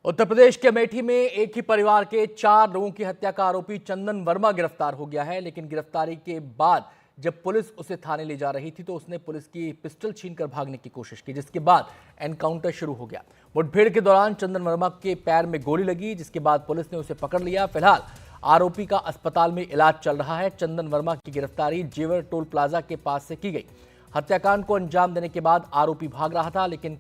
उत्तर प्रदेश के अमेठी में एक ही परिवार के 4 लोगों की हत्या का आरोपी चंदन वर्मा गिरफ्तार हो गया है। लेकिन गिरफ्तारी के बाद जब पुलिस उसे थाने ले जा रही थी तो उसने पुलिस की पिस्टल छीनकर भागने की कोशिश की, जिसके बाद एनकाउंटर शुरू हो गया। मुठभेड़ के दौरान चंदन वर्मा के पैर में गोली लगी, जिसके बाद पुलिस ने उसे पकड़ लिया। फिलहाल आरोपी का अस्पताल में इलाज चल रहा है। चंदन वर्मा की गिरफ्तारी जेवर टोल प्लाजा के पास से की गई। हत्याकांड को अंजाम देने के बाद आरोपी भाग रहा था, लेकिन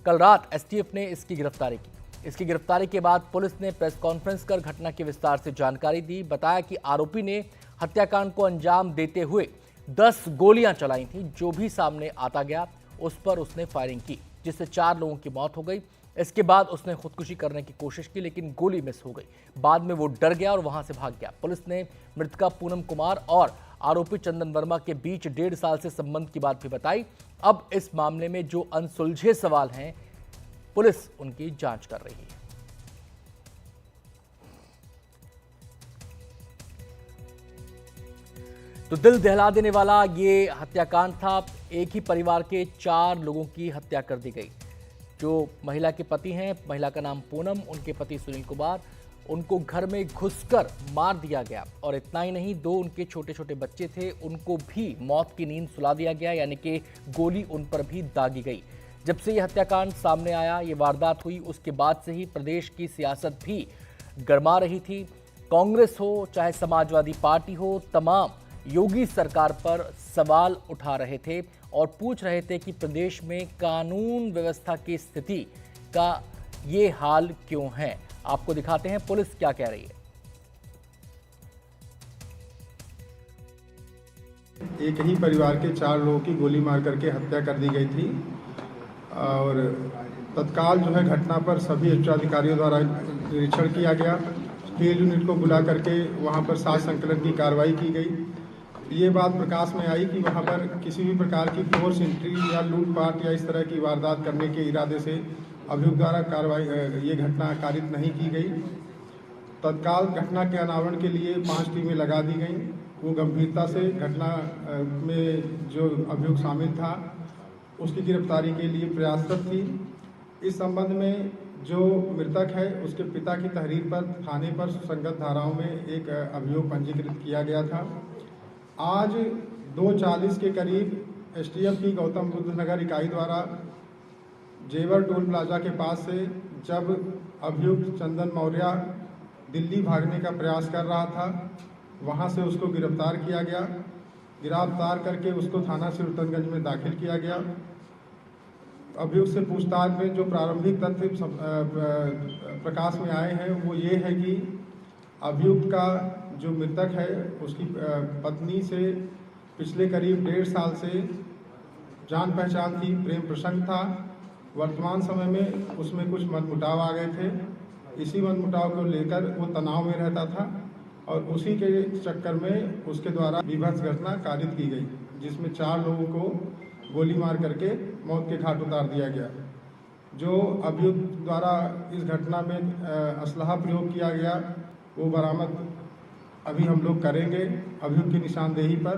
कल रात एसटीएफ ने इसकी गिरफ्तारी की। इसकी गिरफ्तारी के बाद पुलिस ने प्रेस कॉन्फ्रेंस कर घटना की विस्तार से जानकारी दी। बताया कि आरोपी ने हत्याकांड को अंजाम देते हुए 10 गोलियां चलाई थीं। जो भी सामने आता गया उस पर उसने फायरिंग की, जिससे 4 लोगों की मौत हो गई। इसके बाद उसने खुदकुशी करने की कोशिश की, लेकिन गोली मिस हो गई। बाद में वो डर गया और वहां से भाग गया। पुलिस ने मृतका पूनम कुमार और आरोपी चंदन वर्मा के बीच 1.5 साल से संबंध की बात भी बताई। अब इस मामले में जो अनसुलझे सवाल हैं, पुलिस उनकी जांच कर रही है। तो दिल दहला देने वाला ये हत्याकांड था। एक ही परिवार के 4 लोगों की हत्या कर दी गई। जो महिला के पति हैं, महिला का नाम पूनम, उनके पति सुनील कुमार, उनको घर में घुसकर मार दिया गया। और इतना ही नहीं, 2 उनके छोटे छोटे बच्चे थे, उनको भी मौत की नींद सुला दिया गया, यानी कि गोली उन पर भी दागी गई। जब से यह हत्याकांड सामने आया, ये वारदात हुई, उसके बाद से ही प्रदेश की सियासत भी गरमा रही थी। कांग्रेस हो चाहे समाजवादी पार्टी हो, तमाम योगी सरकार पर सवाल उठा रहे थे और पूछ रहे थे कि प्रदेश में कानून व्यवस्था की स्थिति का ये हाल क्यों है। आपको दिखाते हैं पुलिस क्या कह रही है। एक ही परिवार के 4 लोगों की गोली मार करके हत्या कर दी गई थी और तत्काल जो है घटना पर सभी उच्चाधिकारियों द्वारा निरीक्षण किया गया। फील्ड यूनिट को बुला करके वहां पर साक्ष्य संकलन की कार्रवाई की गई। ये बात प्रकाश में आई कि वहां पर किसी भी प्रकार की फोर्स एंट्री या लूटपाट या इस तरह की वारदात करने के इरादे से अभियुक्त द्वारा कार्रवाई ये घटना कारित नहीं की गई। तत्काल घटना के अनावरण के लिए 5 टीमें लगा दी गई। वो गंभीरता से घटना में जो अभियुक्त शामिल था उसकी गिरफ्तारी के लिए प्रयासरत थी। इस संबंध में जो मृतक है उसके पिता की तहरीर पर थाने पर सुसंगत धाराओं में एक अभियोग पंजीकृत किया गया था। आज 2:40 के करीब एसटीएफ की गौतम बुद्ध नगर इकाई द्वारा जेवर टोल प्लाजा के पास से जब अभियुक्त चंदन मौर्य दिल्ली भागने का प्रयास कर रहा था, वहां से उसको गिरफ्तार किया गया। गिरफ्तार करके उसको थाना सिरतनगंज में दाखिल किया गया। अभियुक्त से पूछताछ में जो प्रारंभिक तथ्य प्रकाश में आए हैं वो ये है कि अभियुक्त का जो मृतक है उसकी पत्नी से पिछले करीब 1.5 साल से जान पहचान थी, प्रेम प्रसंग था। वर्तमान समय में उसमें कुछ मनमुटाव आ गए थे। इसी मनमुटाव को लेकर वो तनाव में रहता था और उसी के चक्कर में उसके द्वारा विभत्स घटना कारित की गई, जिसमें 4 लोगों को गोली मार करके मौत के घाट उतार दिया गया। जो अभियुक्त द्वारा इस घटना में असलहा प्रयोग किया गया वो बरामद अभी हम लोग करेंगे अभियुक्त की निशानदेही पर।